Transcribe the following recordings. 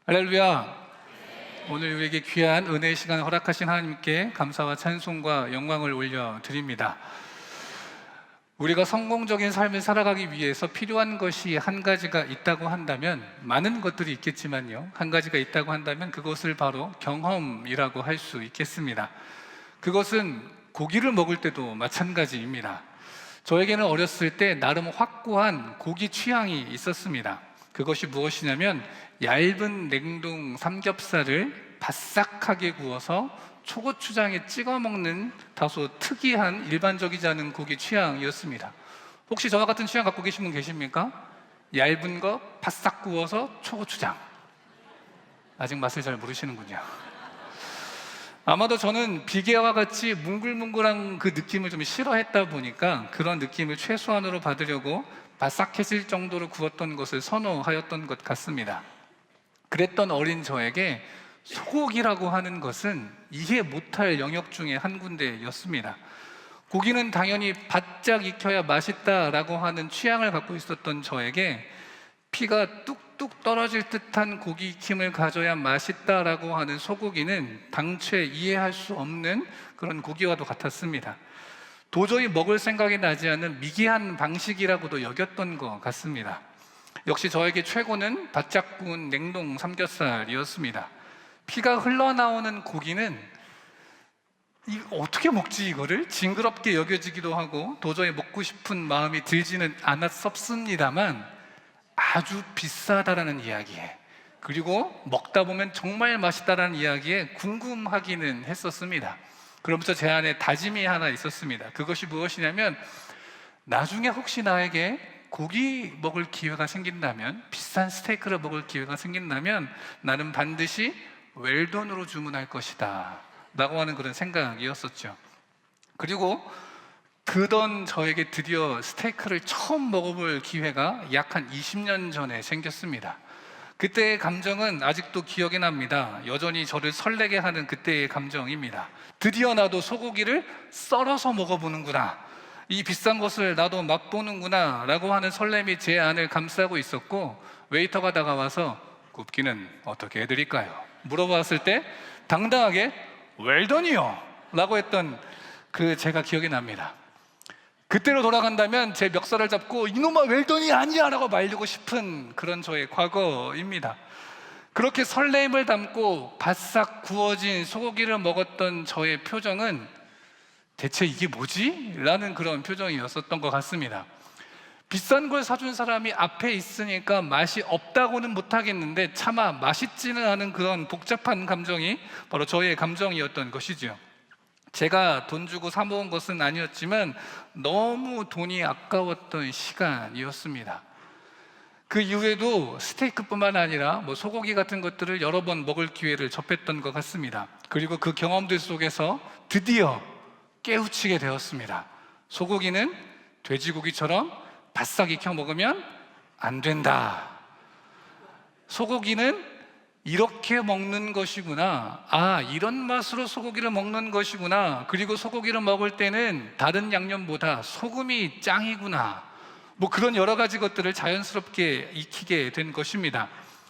할렐루야. 오늘 우리에게 귀한 은혜의 시간을 허락하신 하나님께 감사와 찬송과 영광을 올려드립니다. 우리가 성공적인 삶을 살아가기 위해서 필요한 것이 한 가지가 있다고 한다면, 많은 것들이 있겠지만요, 한 가지가 있다고 한다면 그것을 바로 경험이라고 할 수 있겠습니다. 그것은 고기를 먹을 때도 마찬가지입니다. 저에게는 어렸을 때 나름 확고한 고기 취향이 있었습니다. 그것이 무엇이냐면 얇은 냉동 삼겹살을 바싹하게 구워서 초고추장에 찍어 먹는 다소 특이한 일반적이지 않은 고기 취향이었습니다. 혹시 저와 같은 취향 갖고 계신 분 계십니까? 얇은 거 바싹 구워서 초고추장. 아직 맛을 잘 모르시는군요. 아마도 저는 비계와 같이 뭉글뭉글한 그 느낌을 좀 싫어했다 보니까 그런 느낌을 최소한으로 받으려고 바싹해질 정도로 구웠던 것을 선호하였던 것 같습니다. 그랬던 어린 저에게 소고기라고 하는 것은 이해 못할 영역 중에 한 군데였습니다. 고기는 당연히 바짝 익혀야 맛있다라고 하는 취향을 갖고 있었던 저에게 피가 뚝뚝 떨어질 듯한 고기 익힘을 가져야 맛있다라고 하는 소고기는 당최 이해할 수 없는 그런 고기와도 같았습니다. 도저히 먹을 생각이 나지 않는 미개한 방식이라고도 여겼던 것 같습니다. 역시 저에게 최고는 바짝 구운 냉동 삼겹살이었습니다. 피가 흘러나오는 고기는 어떻게 먹지 이거를? 징그럽게 여겨지기도 하고 도저히 먹고 싶은 마음이 들지는 않았었습니다만 아주 비싸다라는 이야기에, 그리고 먹다 보면 정말 맛있다라는 이야기에 궁금하기는 했었습니다. 그러면서 제 안에 다짐이 하나 있었습니다. 그것이 무엇이냐면, 나중에 혹시 나에게 고기 먹을 기회가 생긴다면, 비싼 스테이크를 먹을 기회가 생긴다면 나는 반드시 웰던으로 주문할 것이다 라고 하는 그런 생각이었었죠. 그리고 그던 저에게 드디어 스테이크를 처음 먹어볼 기회가 약 한 20년 전에 생겼습니다. 그때의 감정은 아직도 기억이 납니다. 여전히 저를 설레게 하는 그때의 감정입니다. 드디어 나도 소고기를 썰어서 먹어보는구나, 이 비싼 것을 나도 맛보는구나 라고 하는 설렘이 제 안을 감싸고 있었고, 웨이터가 다가와서 굽기는 어떻게 해드릴까요? 물어봤을 때 당당하게 웰던이요 라고 했던 그 제가 기억이 납니다. 그때로 돌아간다면 제 멱살을 잡고 이놈아 웰던이 아니야 라고 말리고 싶은 그런 저의 과거입니다. 그렇게 설렘을 담고 바싹 구워진 소고기를 먹었던 저의 표정은 대체 이게 뭐지? 라는 그런 표정이었었던 것 같습니다. 비싼 걸 사준 사람이 앞에 있으니까 맛이 없다고는 못하겠는데 차마 맛있지는 않은 그런 복잡한 감정이 바로 저의 감정이었던 것이죠. 제가 돈 주고 사 먹은 것은 아니었지만 너무 돈이 아까웠던 시간이었습니다. 그 이후에도 스테이크뿐만 아니라 소고기 같은 것들을 여러 번 먹을 기회를 접했던 것 같습니다. 그리고 그 경험들 속에서 드디어 깨우치게 되었습니다. 소고기는 돼지고기처럼 바싹 익혀 먹으면 안 된다. 소고기는 이렇게 먹는 것이구나. 아, 이런 맛으로 소고기를 먹는 것이구나. 그리고 소고기를 먹을 때는 다른 양념보다 소금이 짱이구나. 그런 여러 가지 것들을 자연스럽게 익히게 된 것입니다.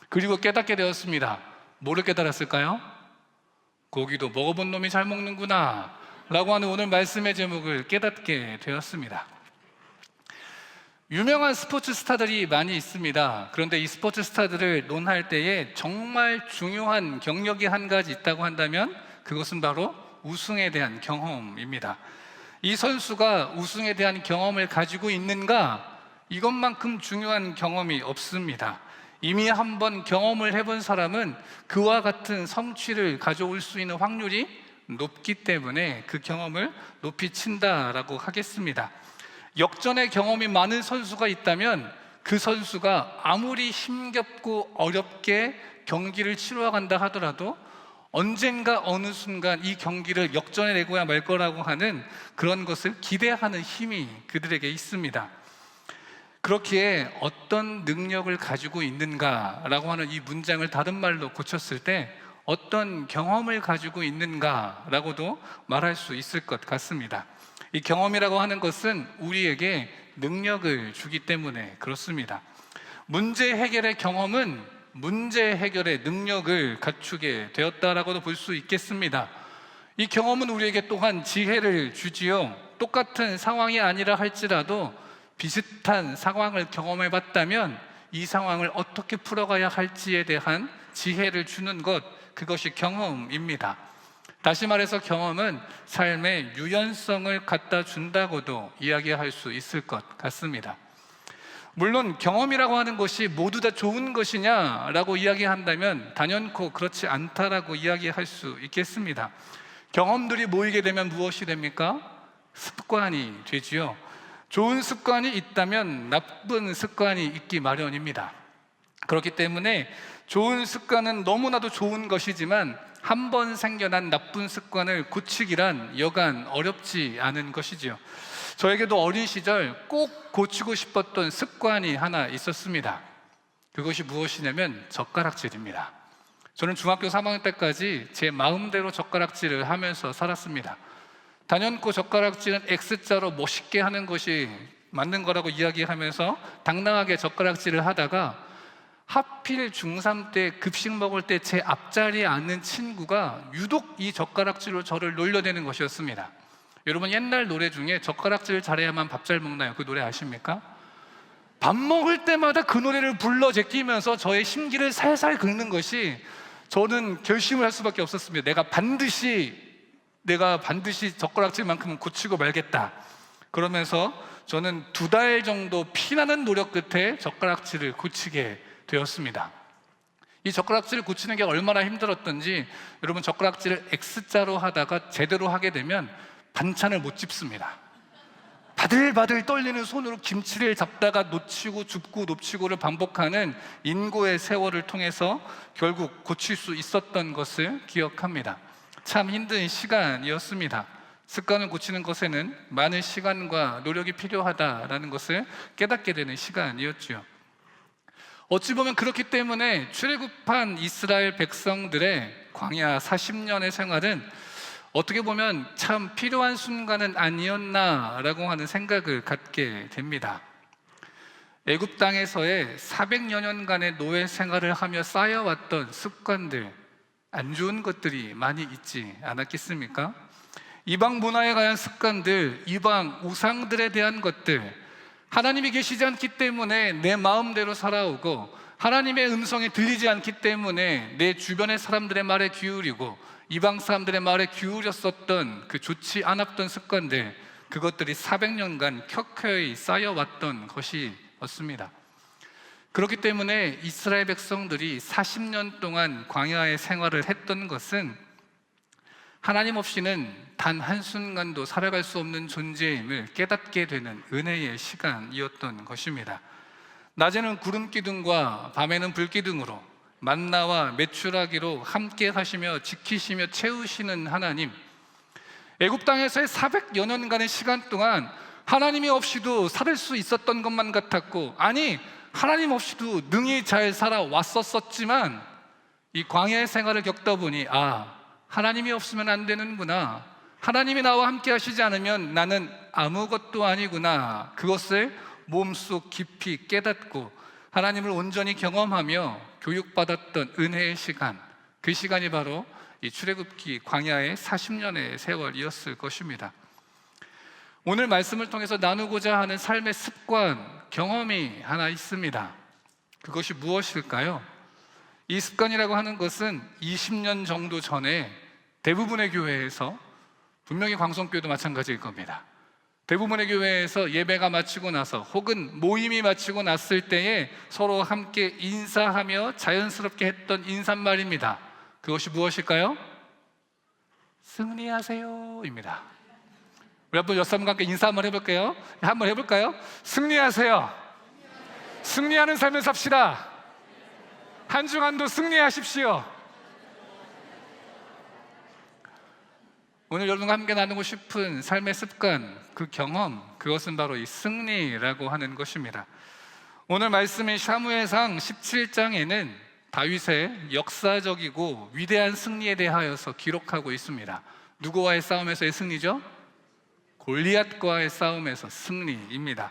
그리고 깨닫게 되었습니다. 뭐를 깨달았을까요? 고기도 먹어본 놈이 잘 먹는구나 라고 하는 오늘 말씀의 제목을 깨닫게 되었습니다. 유명한 스포츠 스타들이 많이 있습니다. 그런데 이 스포츠 스타들을 논할 때에 정말 중요한 경력이 한 가지 있다고 한다면 그것은 바로 우승에 대한 경험입니다. 이 선수가 우승에 대한 경험을 가지고 있는가? 이것만큼 중요한 경험이 없습니다. 이미 한번 경험을 해본 사람은 그와 같은 성취를 가져올 수 있는 확률이 높기 때문에 그 경험을 높이 친다라고 하겠습니다. 역전의 경험이 많은 선수가 있다면 그 선수가 아무리 힘겹고 어렵게 경기를 치러간다 하더라도 언젠가 어느 순간 이 경기를 역전해내고야 말 거라고 하는 그런 것을 기대하는 힘이 그들에게 있습니다. 그렇기에 어떤 능력을 가지고 있는가라고 하는 이 문장을 다른 말로 고쳤을 때 어떤 경험을 가지고 있는가라고도 말할 수 있을 것 같습니다. 이 경험이라고 하는 것은 우리에게 능력을 주기 때문에 그렇습니다. 문제 해결의 경험은 문제 해결의 능력을 갖추게 되었다라고도 볼 수 있겠습니다. 이 경험은 우리에게 또한 지혜를 주지요. 똑같은 상황이 아니라 할지라도 비슷한 상황을 경험해 봤다면 이 상황을 어떻게 풀어가야 할지에 대한 지혜를 주는 것, 그것이 경험입니다. 다시 말해서 경험은 삶의 유연성을 갖다 준다고도 이야기할 수 있을 것 같습니다. 물론 경험이라고 하는 것이 모두 다 좋은 것이냐라고 이야기한다면 단연코 그렇지 않다라고 이야기할 수 있겠습니다. 경험들이 모이게 되면 무엇이 됩니까? 습관이 되지요. 좋은 습관이 있다면 나쁜 습관이 있기 마련입니다. 그렇기 때문에 좋은 습관은 너무나도 좋은 것이지만 한 번 생겨난 나쁜 습관을 고치기란 여간 어렵지 않은 것이지요. 저에게도 어린 시절 꼭 고치고 싶었던 습관이 하나 있었습니다. 그것이 무엇이냐면 젓가락질입니다. 저는 중학교 3학년 때까지 제 마음대로 젓가락질을 하면서 살았습니다. 단연코 젓가락질은 X자로 멋있게 하는 것이 맞는 거라고 이야기하면서 당당하게 젓가락질을 하다가 하필 중3 때 급식 먹을 때 제 앞자리에 앉는 친구가 유독 이 젓가락질로 저를 놀려대는 것이었습니다. 여러분, 옛날 노래 중에 젓가락질 잘해야만 밥 잘 먹나요? 그 노래 아십니까? 밥 먹을 때마다 그 노래를 불러 제끼면서 저의 심기를 살살 긁는 것이, 저는 결심을 할 수밖에 없었습니다. 내가 반드시 젓가락질만큼은 고치고 말겠다. 그러면서 저는 2달 정도 피나는 노력 끝에 젓가락질을 고치게 되었습니다. 이 젓가락질을 고치는 게 얼마나 힘들었던지, 여러분, 젓가락질을 X자로 하다가 제대로 하게 되면 반찬을 못 집습니다. 바들바들 떨리는 손으로 김치를 잡다가 놓치고 줍고 놓치고를 반복하는 인고의 세월을 통해서 결국 고칠 수 있었던 것을 기억합니다. 참 힘든 시간이었습니다. 습관을 고치는 것에는 많은 시간과 노력이 필요하다라는 것을 깨닫게 되는 시간이었죠. 어찌 보면 그렇기 때문에 출애굽한 이스라엘 백성들의 광야 40년의 생활은 어떻게 보면 참 필요한 순간은 아니었나라고 하는 생각을 갖게 됩니다. 애굽 땅에서의 400여 년간의 노예 생활을 하며 쌓여왔던 습관들, 안 좋은 것들이 많이 있지 않았겠습니까? 이방 문화에 관한 습관들, 이방 우상들에 대한 것들, 하나님이 계시지 않기 때문에 내 마음대로 살아오고, 하나님의 음성이 들리지 않기 때문에 내 주변의 사람들의 말에 기울이고 이방 사람들의 말에 기울였었던 그 좋지 않았던 습관들, 그것들이 400년간 켜켜이 쌓여왔던 것이었습니다. 그렇기 때문에 이스라엘 백성들이 40년 동안 광야의 생활을 했던 것은 하나님 없이는 단 한순간도 살아갈 수 없는 존재임을 깨닫게 되는 은혜의 시간이었던 것입니다. 낮에는 구름 기둥과 밤에는 불 기둥으로 만나와 메추라기로 함께 하시며 지키시며 채우시는 하나님, 애굽 땅에서의 400여 년간의 시간 동안 하나님이 없이도 살 수 있었던 것만 같았고, 아니 하나님 없이도 능히 잘 살아왔었지만 이 광야의 생활을 겪다 보니 하나님이 없으면 안 되는구나, 하나님이 나와 함께 하시지 않으면 나는 아무것도 아니구나, 그것을 몸속 깊이 깨닫고 하나님을 온전히 경험하며 교육받았던 은혜의 시간, 그 시간이 바로 이 출애굽기 광야의 40년의 세월이었을 것입니다. 오늘 말씀을 통해서 나누고자 하는 삶의 습관, 경험이 하나 있습니다. 그것이 무엇일까요? 이 습관이라고 하는 것은 20년 정도 전에 대부분의 교회에서, 분명히 광성교회도 마찬가지일 겁니다, 대부분의 교회에서 예배가 마치고 나서 혹은 모임이 마치고 났을 때에 서로 함께 인사하며 자연스럽게 했던 인사말입니다. 그것이 무엇일까요? 승리하세요 입니다. 우리 한번 옆 사람과 함께 인사 한번 해볼게요. 한번 해볼까요? 승리하세요. 승리하는 삶을 삽시다. 한 주간도 승리하십시오. 오늘 여러분과 함께 나누고 싶은 삶의 습관, 그 경험, 그것은 바로 이 승리라고 하는 것입니다. 오늘 말씀인 사무엘상 17장에는 다윗의 역사적이고 위대한 승리에 대하여서 기록하고 있습니다. 누구와의 싸움에서의 승리죠? 골리앗과의 싸움에서 승리입니다.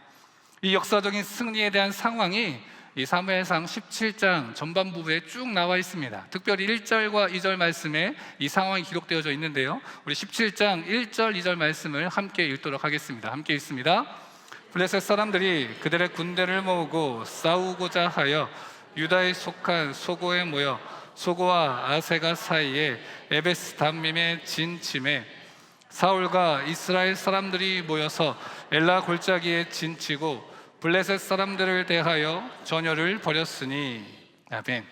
이 역사적인 승리에 대한 상황이 이 사무엘상 17장 전반부에 쭉 나와 있습니다. 특별히 1절과 2절 말씀에 이 상황이 기록되어져 있는데요, 우리 17장 1절 2절 말씀을 함께 읽도록 하겠습니다. 함께 읽습니다. 블레셋 사람들이 그들의 군대를 모으고 싸우고자 하여 유다에 속한 소고에 모여 소고와 아세가 사이에 에베스 담밈에 진침해 사울과 이스라엘 사람들이 모여서 엘라 골짜기에 진치고 블레셋 사람들을 대하여 전열을 벌였으니. 아멘.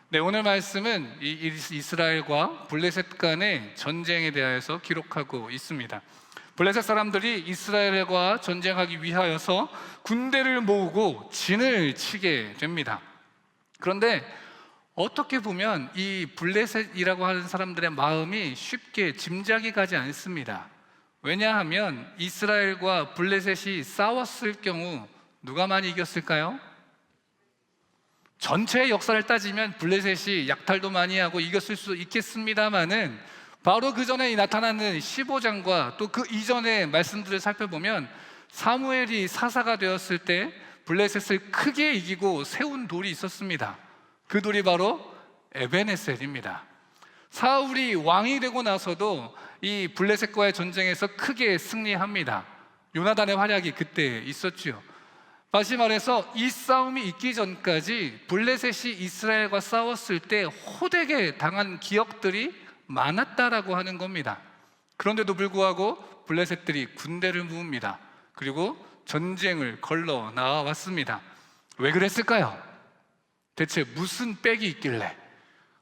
네, 오늘 말씀은 이 이스라엘과 블레셋 간의 전쟁에 대하여서 기록하고 있습니다. 블레셋 사람들이 이스라엘과 전쟁하기 위하여서 군대를 모으고 진을 치게 됩니다. 그런데 어떻게 보면 이 블레셋이라고 하는 사람들의 마음이 쉽게 짐작이 가지 않습니다. 왜냐하면 이스라엘과 블레셋이 싸웠을 경우 누가 많이 이겼을까요? 전체의 역사를 따지면 블레셋이 약탈도 많이 하고 이겼을 수 있겠습니다마는 바로 그 전에 나타나는 15장과 또 그 이전의 말씀들을 살펴보면 사무엘이 사사가 되었을 때 블레셋을 크게 이기고 세운 돌이 있었습니다. 그 돌이 바로 에벤에셀입니다. 사울이 왕이 되고 나서도 이 블레셋과의 전쟁에서 크게 승리합니다. 요나단의 활약이 그때 있었죠. 다시 말해서 이 싸움이 있기 전까지 블레셋이 이스라엘과 싸웠을 때 호되게 당한 기억들이 많았다라고 하는 겁니다. 그런데도 불구하고 블레셋들이 군대를 모읍니다. 그리고 전쟁을 걸러 나와왔습니다. 왜 그랬을까요? 대체 무슨 빽이 있길래,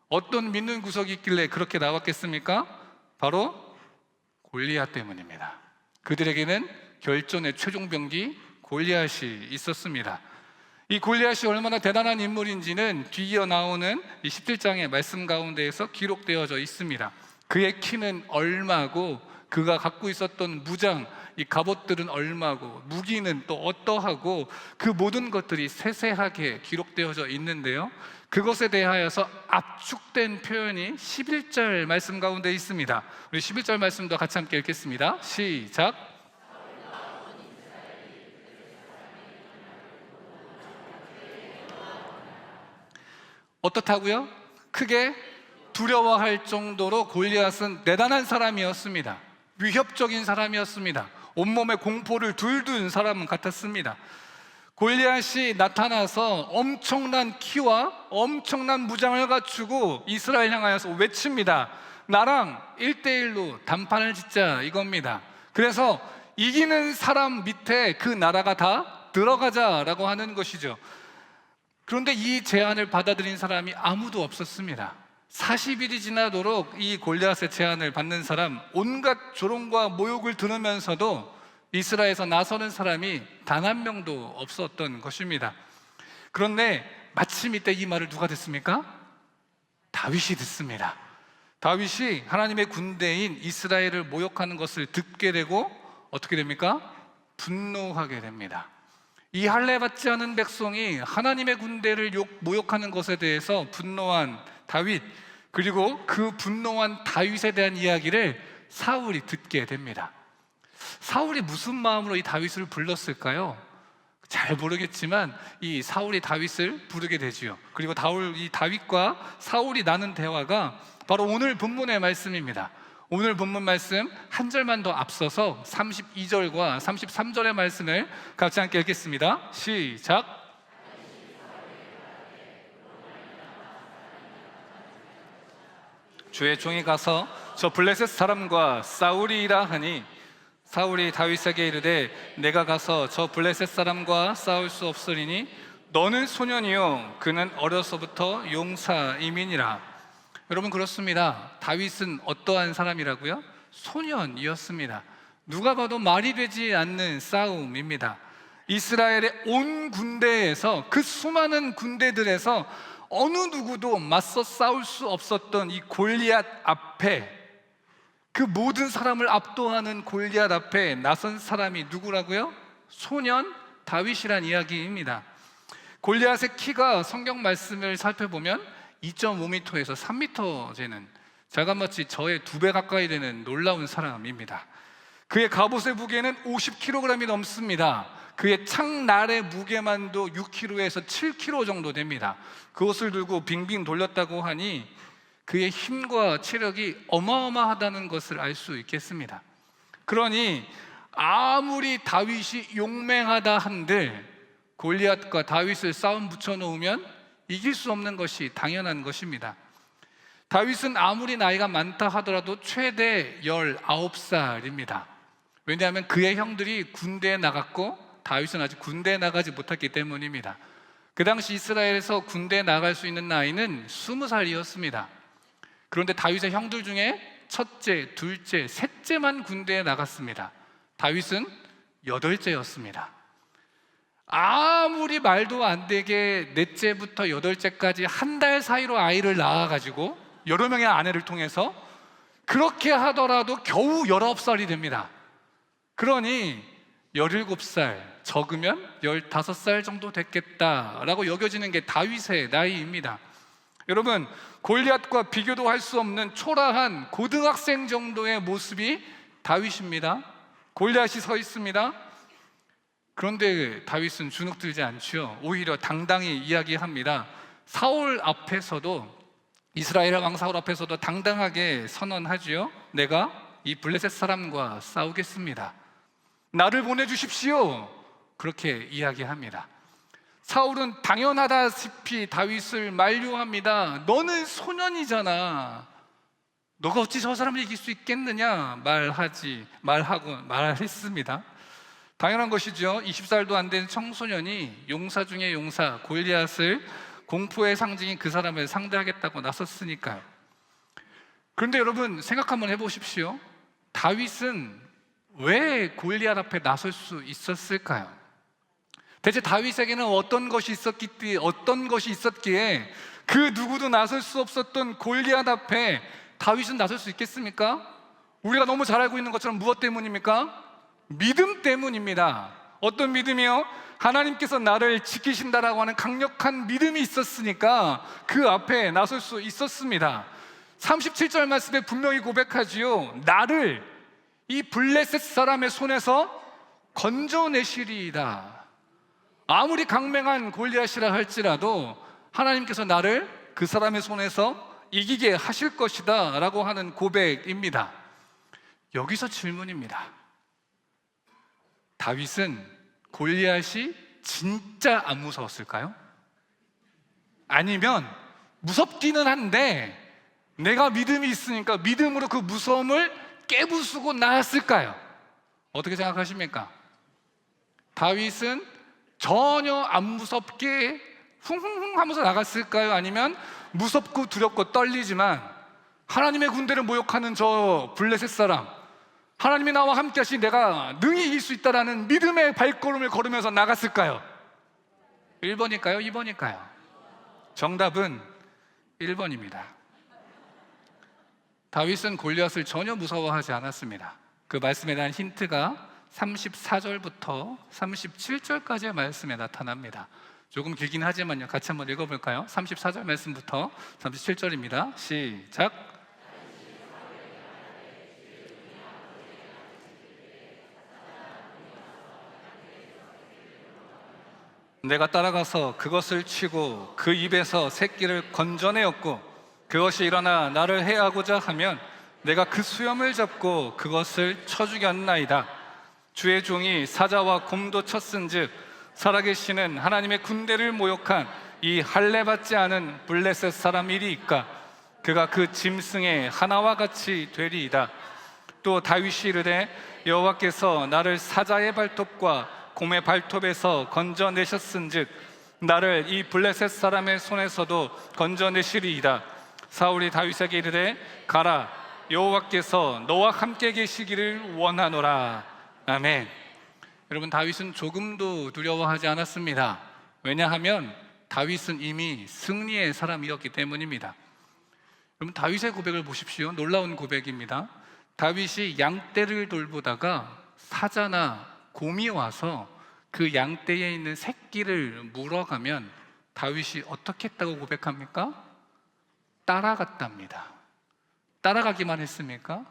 어떤 믿는 구석이 있길래 그렇게 나왔겠습니까? 바로 골리앗 때문입니다. 그들에게는 결전의 최종병기 골리앗이 있었습니다. 이 골리앗이 얼마나 대단한 인물인지는 뒤이어 나오는 이 17장의 말씀 가운데에서 기록되어져 있습니다. 그의 키는 얼마고 그가 갖고 있었던 무장, 이 갑옷들은 얼마고 무기는 또 어떠하고 그 모든 것들이 세세하게 기록되어져 있는데요, 그것에 대하여서 압축된 표현이 11절 말씀 가운데 있습니다. 우리 11절 말씀도 같이 함께 읽겠습니다. 시작. 어떻다고요? 크게 두려워할 정도로 골리앗은 대단한 사람이었습니다. 위협적인 사람이었습니다. 온몸에 공포를 둘둔 사람 같았습니다. 골리앗이 나타나서 엄청난 키와 엄청난 무장을 갖추고 이스라엘 향하여서 외칩니다. 나랑 1대1로 단판을 짓자, 이겁니다. 그래서 이기는 사람 밑에 그 나라가 다 들어가자라고 하는 것이죠. 그런데 이 제안을 받아들인 사람이 아무도 없었습니다. 40일이 지나도록 이 골리앗의 제안을 받는 사람, 온갖 조롱과 모욕을 들으면서도 이스라엘에서 나서는 사람이 단 한 명도 없었던 것입니다. 그런데 마침 이때 이 말을 누가 듣습니까? 다윗이 듣습니다. 다윗이 하나님의 군대인 이스라엘을 모욕하는 것을 듣게 되고 어떻게 됩니까? 분노하게 됩니다. 이 할례받지 않은 백성이 하나님의 군대를 모욕하는 것에 대해서 분노한 다윗, 그리고 그 분노한 다윗에 대한 이야기를 사울이 듣게 됩니다. 사울이 무슨 마음으로 이 다윗을 불렀을까요? 잘 모르겠지만 이 사울이 다윗을 부르게 되지요. 그리고 이 다윗과 사울이 나눈 대화가 바로 오늘 본문의 말씀입니다. 오늘 본문 말씀 한 절만 더 앞서서 32절과 33절의 말씀을 같이 함께 읽겠습니다. 시작. 주의 종이 가서 저 블레셋 사람과 싸우리라 하니 사울이 다윗에게 이르되 내가 가서 저 블레셋 사람과 싸울 수 없으리니 너는 소년이요 그는 어려서부터 용사임이니라. 여러분, 그렇습니다. 다윗은 어떠한 사람이라고요? 소년이었습니다. 누가 봐도 말이 되지 않는 싸움입니다. 이스라엘의 온 군대에서, 그 수많은 군대들에서 어느 누구도 맞서 싸울 수 없었던 이 골리앗 앞에, 그 모든 사람을 압도하는 골리앗 앞에 나선 사람이 누구라고요? 소년 다윗이란 이야기입니다. 골리앗의 키가 성경 말씀을 살펴보면 2.5m에서 3m 되는, 자그마치 저의 2배 가까이 되는 놀라운 사람입니다. 그의 갑옷의 무게는 50kg이 넘습니다. 그의 창날의 무게만도 6kg에서 7kg 정도 됩니다. 그것을 들고 빙빙 돌렸다고 하니 그의 힘과 체력이 어마어마하다는 것을 알 수 있겠습니다. 그러니 아무리 다윗이 용맹하다 한들 골리앗과 다윗을 싸움 붙여놓으면 이길 수 없는 것이 당연한 것입니다. 다윗은 아무리 나이가 많다 하더라도 최대 19살입니다. 왜냐하면 그의 형들이 군대에 나갔고 다윗은 아직 군대에 나가지 못했기 때문입니다. 그 당시 이스라엘에서 군대에 나갈 수 있는 나이는 20살이었습니다. 그런데 다윗의 형들 중에 첫째, 둘째, 셋째만 군대에 나갔습니다. 다윗은 8째였습니다. 아무리 말도 안 되게 넷째부터 8째까지 한 달 사이로 아이를 낳아가지고 여러 명의 아내를 통해서 그렇게 하더라도 겨우 19살이 됩니다. 그러니 17살, 적으면 15살 정도 됐겠다라고 여겨지는 게 다윗의 나이입니다. 여러분, 골리앗과 비교도 할 수 없는 초라한 고등학생 정도의 모습이 다윗입니다. 골리앗이 서 있습니다. 그런데 다윗은 주눅들지 않죠. 오히려 당당히 이야기합니다. 사울 앞에서도, 이스라엘 왕 사울 앞에서도 당당하게 선언하지요. 내가 이 블레셋 사람과 싸우겠습니다. 나를 보내주십시오. 그렇게 이야기합니다. 사울은 당연하다시피 다윗을 만류합니다. 너는 소년이잖아. 너가 어찌 저 사람을 이길 수 있겠느냐 말했습니다. 당연한 것이죠. 20살도 안 된 청소년이 용사 중에 용사 골리앗을, 공포의 상징인 그 사람을 상대하겠다고 나섰으니까요. 그런데 여러분 생각 한번 해보십시오. 다윗은 왜 골리앗 앞에 나설 수 있었을까요? 대체 다윗에게는 어떤 것이 있었기에 그 누구도 나설 수 없었던 골리앗 앞에 다윗은 나설 수 있겠습니까? 우리가 너무 잘 알고 있는 것처럼 무엇 때문입니까? 믿음 때문입니다. 어떤 믿음이요? 하나님께서 나를 지키신다라고 하는 강력한 믿음이 있었으니까 그 앞에 나설 수 있었습니다. 37절 말씀에 분명히 고백하지요. 나를 이 블레셋 사람의 손에서 건져내시리이다. 아무리 강맹한 골리앗이라 할지라도 하나님께서 나를 그 사람의 손에서 이기게 하실 것이다 라고 하는 고백입니다. 여기서 질문입니다. 다윗은 골리앗이 진짜 안 무서웠을까요? 아니면 무섭기는 한데 내가 믿음이 있으니까 믿음으로 그 무서움을 깨부수고 나았을까요? 어떻게 생각하십니까? 다윗은 전혀 안 무섭게 쿵쿵쿵 하면서 나갔을까요? 아니면 무섭고 두렵고 떨리지만 하나님의 군대를 모욕하는 저 블레셋 사람, 하나님이 나와 함께 하시 내가 능히 이길 수 있다라는 믿음의 발걸음을 걸으면서 나갔을까요? 1번일까요? 2번일까요? 정답은 1번입니다. 다윗은 골리앗을 전혀 무서워하지 않았습니다. 그 말씀에 대한 힌트가 34절부터 37절까지의 말씀에 나타납니다. 조금 길긴 하지만요, 같이 한번 읽어볼까요? 34절 말씀부터 37절입니다. 시작. 내가 따라가서 그것을 치고 그 입에서 새끼를 건져내었고 그것이 일어나 나를 해하고자 하면 내가 그 수염을 잡고 그것을 쳐 죽였나이다. 주의 종이 사자와 곰도 쳤은즉 살아계시는 하나님의 군대를 모욕한 이 할례받지 않은 블레셋 사람이리이까 그가 그 짐승의 하나와 같이 되리이다. 또 다윗이 이르되 여호와께서 나를 사자의 발톱과 곰의 발톱에서 건져내셨은즉 나를 이 블레셋 사람의 손에서도 건져내시리이다. 사울이 다윗에게 이르되 가라, 여호와께서 너와 함께 계시기를 원하노라. 아멘. 여러분, 다윗은 조금도 두려워하지 않았습니다. 왜냐하면 다윗은 이미 승리의 사람이었기 때문입니다. 여러분, 다윗의 고백을 보십시오. 놀라운 고백입니다. 다윗이 양떼를 돌보다가 사자나 곰이 와서 그 양떼에 있는 새끼를 물어가면 다윗이 어떻게 했다고 고백합니까? 따라갔답니다. 따라가기만 했습니까?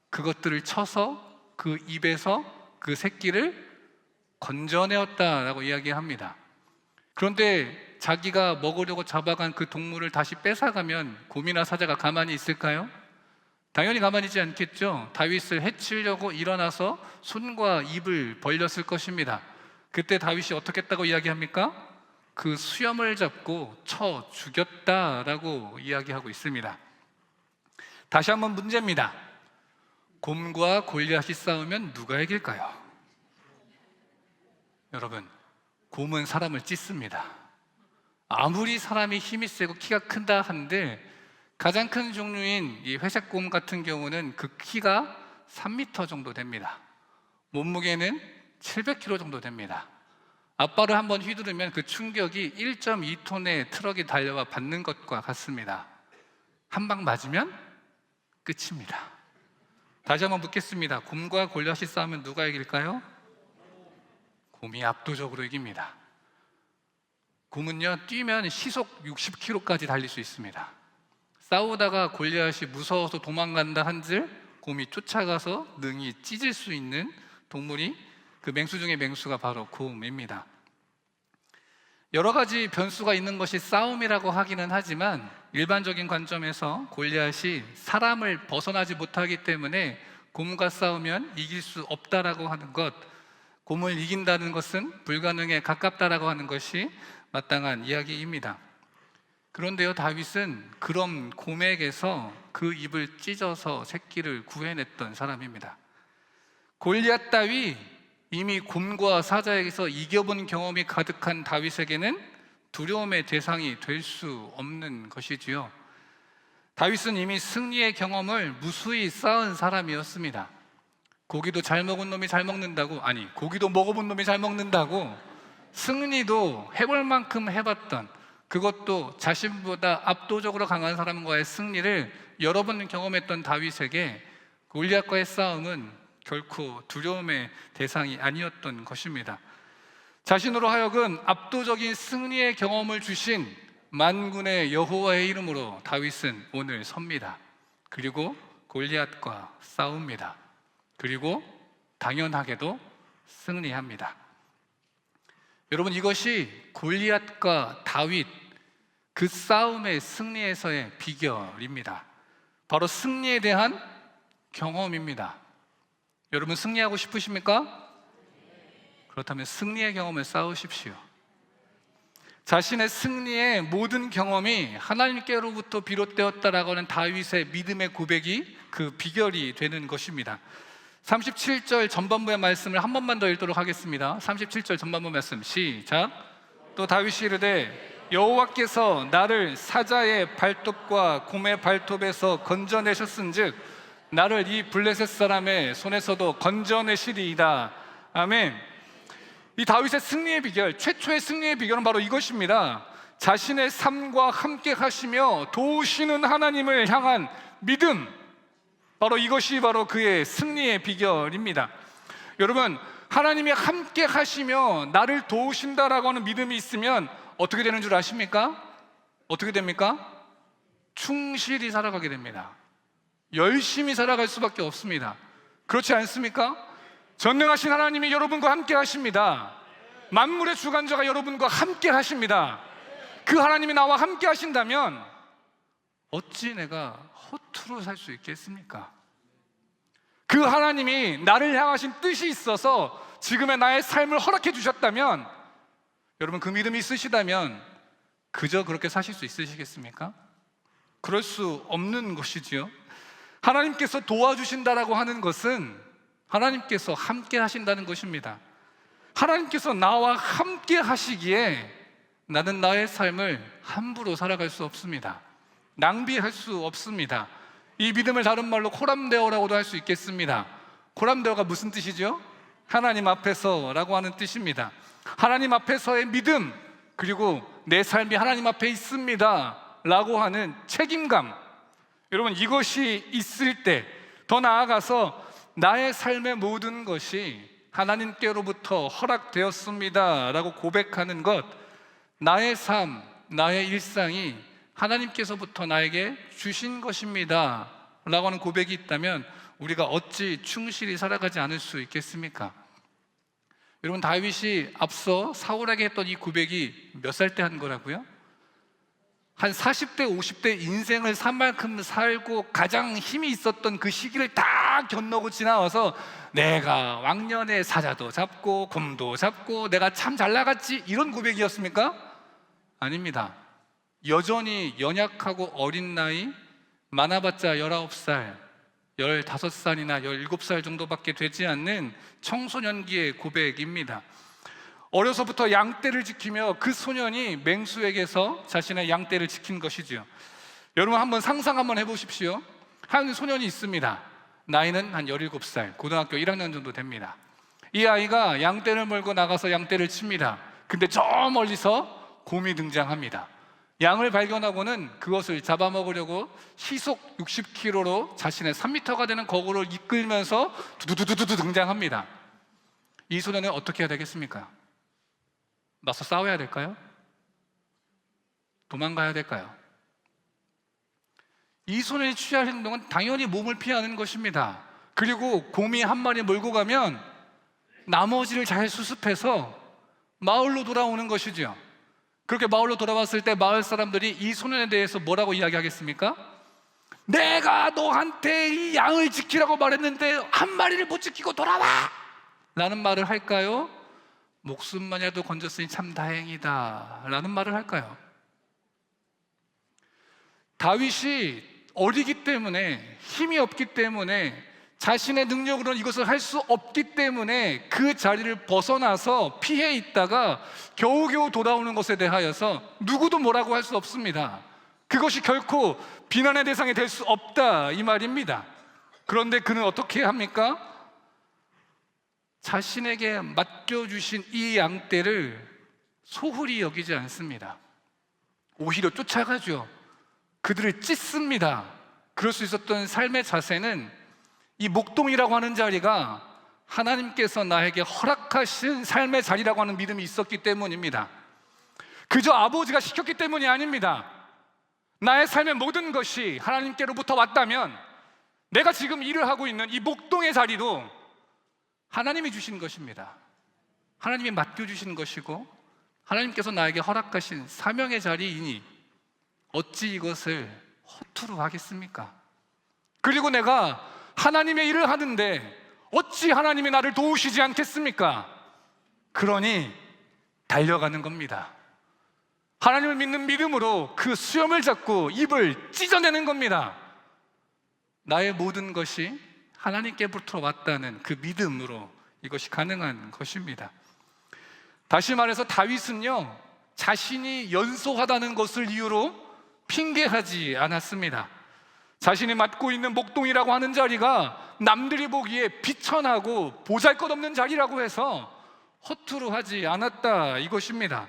그것들을 쳐서 그 입에서 그 새끼를 건져내었다라고 이야기합니다. 그런데 자기가 먹으려고 잡아간 그 동물을 다시 뺏어가면 곰이나 사자가 가만히 있을까요? 당연히 가만히 있지 않겠죠. 다윗을 해치려고 일어나서 손과 입을 벌렸을 것입니다. 그때 다윗이 어떻게 했다고 이야기합니까? 그 수염을 잡고 쳐 죽였다라고 이야기하고 있습니다. 다시 한번 문제입니다. 곰과 골리앗이 싸우면 누가 이길까요? 여러분, 곰은 사람을 찢습니다. 아무리 사람이 힘이 세고 키가 큰다 한들 가장 큰 종류인 이 회색곰 같은 경우는 그 키가 3m 정도 됩니다. 몸무게는 700kg 정도 됩니다. 앞발을 한번 휘두르면 그 충격이 1.2톤의 트럭이 달려와 받는 것과 같습니다. 한 방 맞으면 끝입니다. 다시 한번 묻겠습니다. 곰과 골리앗이 싸우면 누가 이길까요? 곰이 압도적으로 이깁니다. 곰은요, 뛰면 시속 60km까지 달릴 수 있습니다. 싸우다가 골리앗이 무서워서 도망간다 한들 곰이 쫓아가서 능히 찢을 수 있는 동물이, 그 맹수 중에 맹수가 바로 곰입니다. 여러 가지 변수가 있는 것이 싸움이라고 하기는 하지만 일반적인 관점에서 골리앗이 사람을 벗어나지 못하기 때문에 곰과 싸우면 이길 수 없다라고 하는 것, 곰을 이긴다는 것은 불가능에 가깝다라고 하는 것이 마땅한 이야기입니다. 그런데요, 다윗은 그런 곰에게서 그 입을 찢어서 새끼를 구해냈던 사람입니다. 골리앗 따위 이미 곰과 사자에게서 이겨본 경험이 가득한 다윗에게는 두려움의 대상이 될 수 없는 것이지요. 다윗은 이미 승리의 경험을 무수히 쌓은 사람이었습니다. 고기도 잘 먹은 놈이 잘 먹는다고, 아니, 고기도 먹어본 놈이 잘 먹는다고 승리도 해볼 만큼 해봤던, 그것도 자신보다 압도적으로 강한 사람과의 승리를 여러 번 경험했던 다윗에게 골리앗과의 싸움은 결코 두려움의 대상이 아니었던 것입니다. 자신으로 하여금 압도적인 승리의 경험을 주신 만군의 여호와의 이름으로 다윗은 오늘 섭니다. 그리고 골리앗과 싸웁니다. 그리고 당연하게도 승리합니다. 여러분, 이것이 골리앗과 다윗 그 싸움의 승리에서의 비결입니다. 바로 승리에 대한 경험입니다. 여러분, 승리하고 싶으십니까? 그렇다면 승리의 경험을 쌓으십시오. 자신의 승리의 모든 경험이 하나님께로부터 비롯되었다라고 하는 다윗의 믿음의 고백이 그 비결이 되는 것입니다. 37절 전반부의 말씀을 한 번만 더 읽도록 하겠습니다. 37절 전반부 말씀 시작. 또 다윗이 이르되 여호와께서 나를 사자의 발톱과 곰의 발톱에서 건져내셨은즉 나를 이 블레셋 사람의 손에서도 건져내시리이다. 아멘. 이 다윗의 승리의 비결, 최초의 승리의 비결은 바로 이것입니다. 자신의 삶과 함께 하시며 도우시는 하나님을 향한 믿음, 바로 이것이 바로 그의 승리의 비결입니다. 여러분, 하나님이 함께 하시며 나를 도우신다라고 하는 믿음이 있으면 어떻게 되는 줄 아십니까? 어떻게 됩니까? 충실히 살아가게 됩니다. 열심히 살아갈 수밖에 없습니다. 그렇지 않습니까? 전능하신 하나님이 여러분과 함께 하십니다. 만물의 주관자가 여러분과 함께 하십니다. 그 하나님이 나와 함께 하신다면 어찌 내가 허투루 살 수 있겠습니까? 그 하나님이 나를 향하신 뜻이 있어서 지금의 나의 삶을 허락해 주셨다면, 여러분, 그 믿음이 있으시다면 그저 그렇게 사실 수 있으시겠습니까? 그럴 수 없는 것이지요. 하나님께서 도와주신다라고 하는 것은 하나님께서 함께 하신다는 것입니다. 하나님께서 나와 함께 하시기에 나는 나의 삶을 함부로 살아갈 수 없습니다. 낭비할 수 없습니다. 이 믿음을 다른 말로 코람데오라고도 할 수 있겠습니다. 코람데오가 무슨 뜻이죠? 하나님 앞에서라고 하는 뜻입니다. 하나님 앞에서의 믿음, 그리고 내 삶이 하나님 앞에 있습니다 라고 하는 책임감, 여러분, 이것이 있을 때 더 나아가서 나의 삶의 모든 것이 하나님께로부터 허락되었습니다 라고 고백하는 것, 나의 삶, 나의 일상이 하나님께서부터 나에게 주신 것입니다 라고 하는 고백이 있다면 우리가 어찌 충실히 살아가지 않을 수 있겠습니까? 여러분, 다윗이 앞서 사울에게 했던 이 고백이 몇 살 때 한 거라고요? 한 40대, 50대 인생을 산 만큼 살고 가장 힘이 있었던 그 시기를 다 견디고 지나와서 내가 왕년에 사자도 잡고 곰도 잡고 내가 참 잘 나갔지, 이런 고백이었습니까? 아닙니다. 여전히 연약하고 어린 나이, 많아봤자 19살, 15살이나 17살 정도밖에 되지 않는 청소년기의 고백입니다. 어려서부터 양떼를 지키며 그 소년이 맹수에게서 자신의 양떼를 지킨 것이지요. 여러분, 한번 상상 한번 해보십시오. 한 소년이 있습니다. 나이는 한 17살, 고등학교 1학년 정도 됩니다. 이 아이가 양떼를 몰고 나가서 양떼를 칩니다. 근데 저 멀리서 곰이 등장합니다. 양을 발견하고는 그것을 잡아먹으려고 시속 60km로 자신의 3m가 되는 거구를 이끌면서 두두두두두 등장합니다. 이 소년은 어떻게 해야 되겠습니까? 맞서 싸워야 될까요? 도망가야 될까요? 이 소년이 취할 행동은 당연히 몸을 피하는 것입니다. 그리고 곰이 한 마리 몰고 가면 나머지를 잘 수습해서 마을로 돌아오는 것이죠. 그렇게 마을로 돌아왔을 때 마을 사람들이 이 소년에 대해서 뭐라고 이야기하겠습니까? 내가 너한테 이 양을 지키라고 말했는데 한 마리를 못 지키고 돌아와! 라는 말을 할까요? 목숨만이라도 건졌으니 참 다행이다 라는 말을 할까요? 다윗이 어리기 때문에, 힘이 없기 때문에, 자신의 능력으로는 이것을 할 수 없기 때문에 그 자리를 벗어나서 피해 있다가 겨우겨우 돌아오는 것에 대하여서 누구도 뭐라고 할 수 없습니다. 그것이 결코 비난의 대상이 될 수 없다, 이 말입니다. 그런데 그는 어떻게 합니까? 자신에게 맡겨주신 이 양떼를 소홀히 여기지 않습니다. 오히려 쫓아가죠. 그들을 찢습니다. 그럴 수 있었던 삶의 자세는 이 목동이라고 하는 자리가 하나님께서 나에게 허락하신 삶의 자리라고 하는 믿음이 있었기 때문입니다. 그저 아버지가 시켰기 때문이 아닙니다. 나의 삶의 모든 것이 하나님께로부터 왔다면 내가 지금 일을 하고 있는 이 목동의 자리도 하나님이 주신 것입니다. 하나님이 맡겨주신 것이고 하나님께서 나에게 허락하신 사명의 자리이니 어찌 이것을 허투루 하겠습니까? 그리고 내가 하나님의 일을 하는데 어찌 하나님이 나를 도우시지 않겠습니까? 그러니 달려가는 겁니다. 하나님을 믿는 믿음으로 그 수염을 잡고 입을 찢어내는 겁니다. 나의 모든 것이 하나님께부터 왔다는 그 믿음으로 이것이 가능한 것입니다. 다시 말해서 다윗은요, 자신이 연소하다는 것을 이유로 핑계하지 않았습니다. 자신이 맡고 있는 목동이라고 하는 자리가 남들이 보기에 비천하고 보잘것없는 자리라고 해서 허투루 하지 않았다, 이것입니다.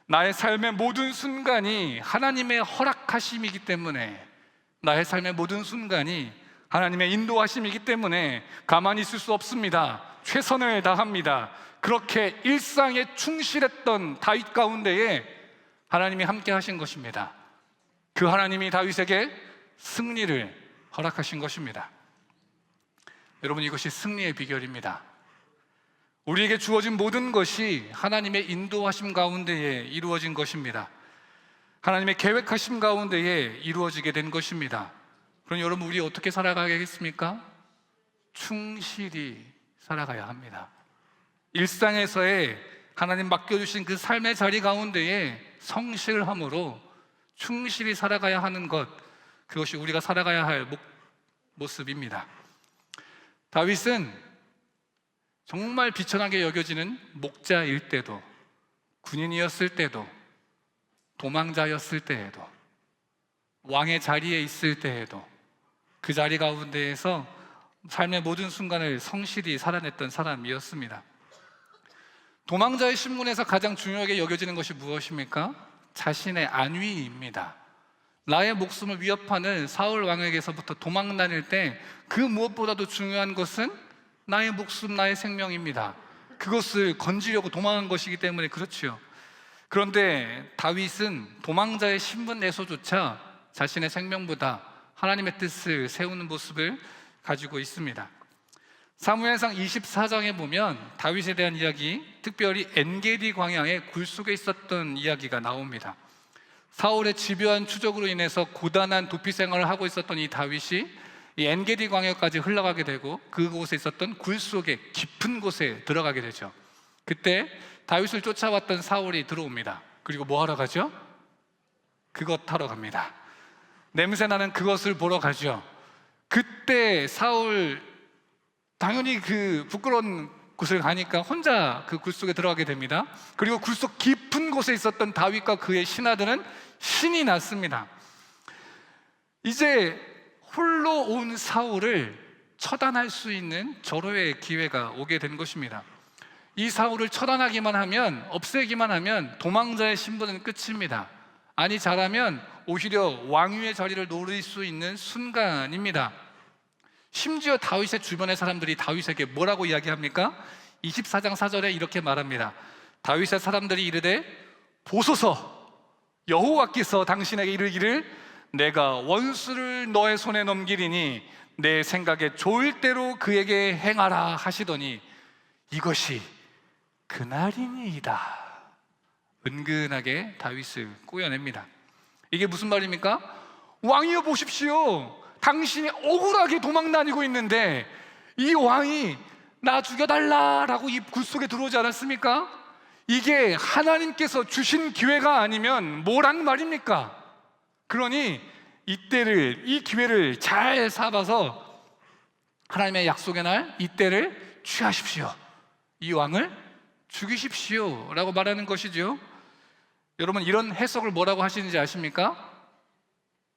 나의 삶의 모든 순간이 하나님의 허락하심이기 때문에, 나의 삶의 모든 순간이 하나님의 인도하심이기 때문에 가만히 있을 수 없습니다. 최선을 다합니다. 그렇게 일상에 충실했던 다윗 가운데에 하나님이 함께 하신 것입니다. 그 하나님이 다윗에게 승리를 허락하신 것입니다. 여러분, 이것이 승리의 비결입니다. 우리에게 주어진 모든 것이 하나님의 인도하심 가운데에 이루어진 것입니다. 하나님의 계획하심 가운데에 이루어지게 된 것입니다. 그럼 여러분, 우리 어떻게 살아가겠습니까? 충실히 살아가야 합니다. 일상에서의 하나님 맡겨주신 그 삶의 자리 가운데에 성실함으로 충실히 살아가야 하는 것, 그것이 우리가 살아가야 할 모습입니다. 다윗은 정말 비천하게 여겨지는 목자일 때도, 군인이었을 때도, 도망자였을 때에도, 왕의 자리에 있을 때에도 그 자리 가운데에서 삶의 모든 순간을 성실히 살아냈던 사람이었습니다. 도망자의 신분에서 가장 중요하게 여겨지는 것이 무엇입니까? 자신의 안위입니다. 나의 목숨을 위협하는 사울 왕에게서부터 도망 다닐 때 그 무엇보다도 중요한 것은 나의 목숨, 나의 생명입니다. 그것을 건지려고 도망한 것이기 때문에 그렇지요. 그런데 다윗은 도망자의 신분에서조차 자신의 생명보다 하나님의 뜻을 세우는 모습을 가지고 있습니다. 사무엘상 24장에 보면 다윗에 대한 이야기, 특별히 엔게디 광야의 굴 속에 있었던 이야기가 나옵니다. 사울의 집요한 추적으로 인해서 고단한 도피 생활을 하고 있었던 이 다윗이 이 엔게디 광야까지 흘러가게 되고 그곳에 있었던 굴 속에 깊은 곳에 들어가게 되죠. 그때 다윗을 쫓아왔던 사울이 들어옵니다. 그리고 뭐 하러 가죠? 그것 하러 갑니다. 냄새나는 그것을 보러 가죠. 그때 사울 당연히 그 부끄러운 곳을 가니까 혼자 그 굴 속에 들어가게 됩니다. 그리고 굴 속 깊은 곳에 있었던 다윗과 그의 신하들은 신이 났습니다. 이제 홀로 온 사울을 처단할 수 있는 절호의 기회가 오게 된 것입니다. 이 사울을 처단하기만 하면, 없애기만 하면 도망자의 신분은 끝입니다. 아니 잘하면 오히려 왕위의 자리를 노릴 수 있는 순간입니다. 심지어 다윗의 주변의 사람들이 다윗에게 뭐라고 이야기합니까? 24장 4절에 이렇게 말합니다. 다윗의 사람들이 이르되 보소서, 여호와께서 당신에게 이르기를 내가 원수를 너의 손에 넘기리니 내 생각에 좋을 대로 그에게 행하라 하시더니 이것이 그날이니이다. 은근하게 다윗을 꼬여냅니다. 이게 무슨 말입니까? 왕이여 보십시오, 당신이 억울하게 도망 다니고 있는데 이 왕이 나 죽여달라라고 이 굴 속에 들어오지 않았습니까? 이게 하나님께서 주신 기회가 아니면 뭐란 말입니까? 그러니 이때를, 이 기회를 잘 삼아서 하나님의 약속의 날 이때를 취하십시오. 이 왕을 죽이십시오 라고 말하는 것이죠. 여러분, 이런 해석을 뭐라고 하시는지 아십니까?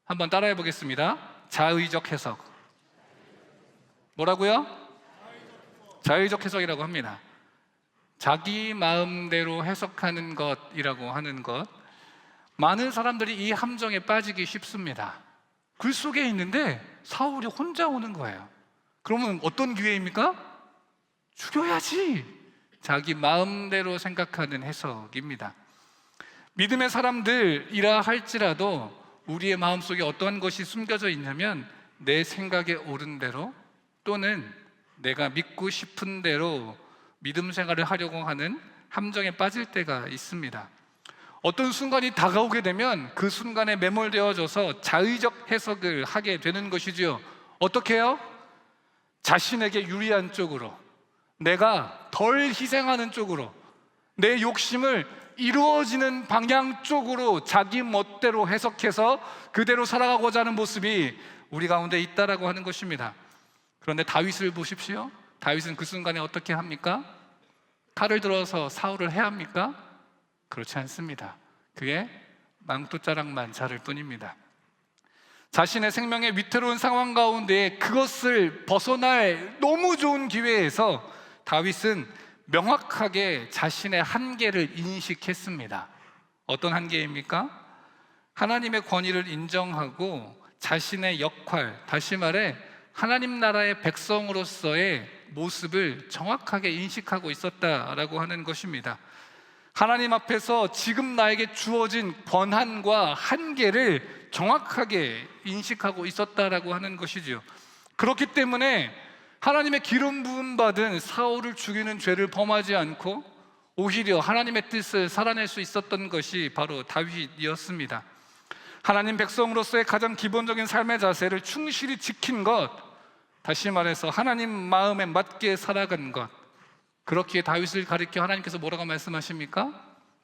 한번 따라해 보겠습니다. 자의적 해석. 뭐라고요? 자의적 해석이라고 합니다. 자기 마음대로 해석하는 것이라고 하는 것. 많은 사람들이 이 함정에 빠지기 쉽습니다. 굴 속에 있는데 사울이 혼자 오는 거예요. 그러면 어떤 기회입니까? 죽여야지. 자기 마음대로 생각하는 해석입니다. 믿음의 사람들이라 할지라도 우리의 마음속에 어떠한 것이 숨겨져 있냐면 내 생각에 옳은 대로 또는 내가 믿고 싶은 대로 믿음 생활을 하려고 하는 함정에 빠질 때가 있습니다. 어떤 순간이 다가오게 되면 그 순간에 매몰되어져서 자의적 해석을 하게 되는 것이지요. 어떻게 해요? 자신에게 유리한 쪽으로, 내가 덜 희생하는 쪽으로, 내 욕심을 이루어지는 방향 쪽으로 자기 멋대로 해석해서 그대로 살아가고자 하는 모습이 우리 가운데 있다라고 하는 것입니다. 그런데 다윗을 보십시오. 다윗은 그 순간에 어떻게 합니까? 칼을 들어서 사울을 해야 합니까? 그렇지 않습니다. 그게 망토자락만 자를 뿐입니다. 자신의 생명의 위태로운 상황 가운데 그것을 벗어날 너무 좋은 기회에서 다윗은 명확하게 자신의 한계를 인식했습니다. 어떤 한계입니까? 하나님의 권위를 인정하고 자신의 역할, 다시 말해 하나님 나라의 백성으로서의 모습을 정확하게 인식하고 있었다라고 하는 것입니다. 하나님 앞에서 지금 나에게 주어진 권한과 한계를 정확하게 인식하고 있었다라고 하는 것이죠. 그렇기 때문에 하나님의 기름 부음 받은 사울을 죽이는 죄를 범하지 않고 오히려 하나님의 뜻을 살아낼 수 있었던 것이 바로 다윗이었습니다. 하나님 백성으로서의 가장 기본적인 삶의 자세를 충실히 지킨 것, 다시 말해서 하나님 마음에 맞게 살아간 것, 그렇기에 다윗을 가리켜 하나님께서 뭐라고 말씀하십니까?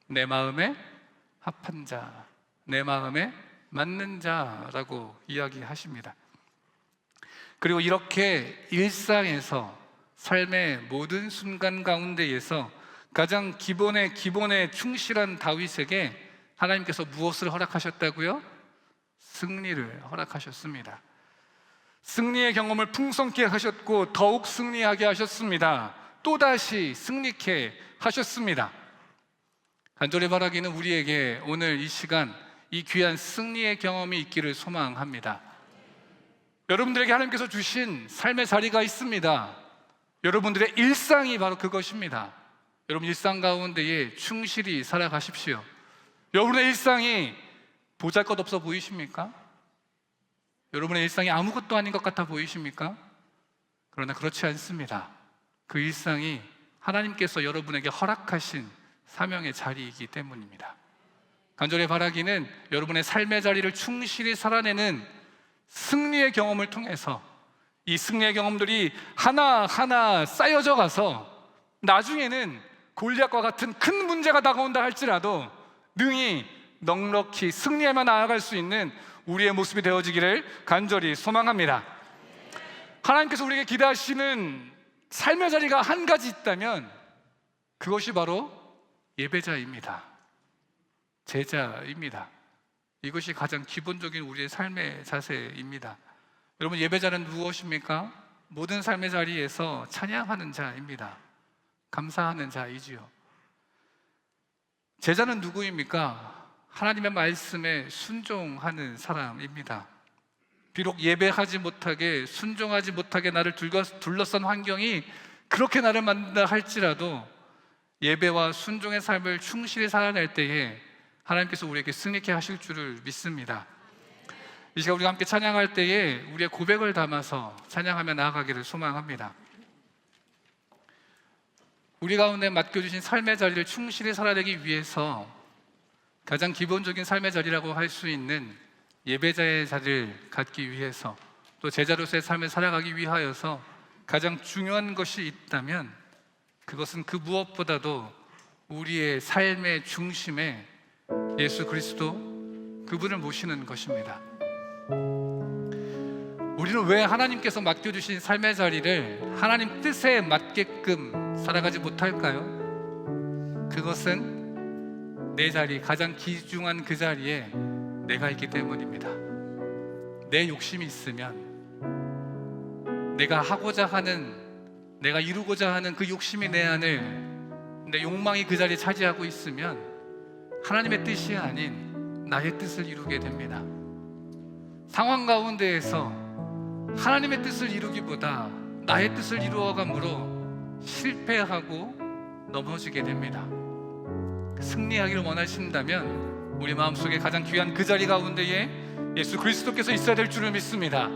내 마음에 합한 자, 내 마음에 맞는 자라고 이야기하십니다. 그리고 이렇게 일상에서 삶의 모든 순간 가운데에서 가장 기본의 충실한 다윗에게 하나님께서 무엇을 허락하셨다고요? 승리를 허락하셨습니다. 승리의 경험을 풍성케 하셨고 더욱 승리하게 하셨습니다. 또다시 승리케 하셨습니다. 간절히 바라기는 우리에게 오늘 이 시간 이 귀한 승리의 경험이 있기를 소망합니다. 여러분들에게 하나님께서 주신 삶의 자리가 있습니다. 여러분들의 일상이 바로 그것입니다. 여러분 일상 가운데에 충실히 살아가십시오. 여러분의 일상이 보잘것없어 보이십니까? 여러분의 일상이 아무것도 아닌 것 같아 보이십니까? 그러나 그렇지 않습니다. 그 일상이 하나님께서 여러분에게 허락하신 사명의 자리이기 때문입니다. 간절히 바라기는 여러분의 삶의 자리를 충실히 살아내는 승리의 경험을 통해서 이 승리의 경험들이 하나하나 쌓여져 가서 나중에는 골리앗과 같은 큰 문제가 다가온다 할지라도 능히 넉넉히 승리에만 나아갈 수 있는 우리의 모습이 되어지기를 간절히 소망합니다. 하나님께서 우리에게 기대하시는 삶의 자리가 한 가지 있다면 그것이 바로 예배자입니다. 제자입니다. 이것이 가장 기본적인 우리의 삶의 자세입니다. 여러분, 예배자는 무엇입니까? 모든 삶의 자리에서 찬양하는 자입니다. 감사하는 자이지요. 제자는 누구입니까? 하나님의 말씀에 순종하는 사람입니다. 비록 예배하지 못하게, 순종하지 못하게 나를 둘러싼 환경이 그렇게 나를 만든다 할지라도 예배와 순종의 삶을 충실히 살아낼 때에 하나님께서 우리에게 승리케 하실 줄을 믿습니다. 이 시간 우리가 함께 찬양할 때에 우리의 고백을 담아서 찬양하며 나아가기를 소망합니다. 우리 가운데 맡겨주신 삶의 자리를 충실히 살아내기 위해서 가장 기본적인 삶의 자리라고 할 수 있는 예배자의 자리를 갖기 위해서, 또 제자로서의 삶을 살아가기 위하여서 가장 중요한 것이 있다면 그것은 그 무엇보다도 우리의 삶의 중심에 예수 그리스도, 그분을 모시는 것입니다. 우리는 왜 하나님께서 맡겨주신 삶의 자리를 하나님 뜻에 맞게끔 살아가지 못할까요? 그것은 내 자리, 가장 귀중한 그 자리에 내가 있기 때문입니다. 내 욕심이 있으면, 내가 하고자 하는, 내가 이루고자 하는 그 욕심이 내 안을, 내 욕망이 그 자리에 차지하고 있으면 하나님의 뜻이 아닌 나의 뜻을 이루게 됩니다. 상황 가운데에서 하나님의 뜻을 이루기보다 나의 뜻을 이루어감으로 실패하고 넘어지게 됩니다. 승리하기를 원하신다면 우리 마음속에 가장 귀한 그 자리 가운데에 예수 그리스도께서 있어야 될 줄을 믿습니다.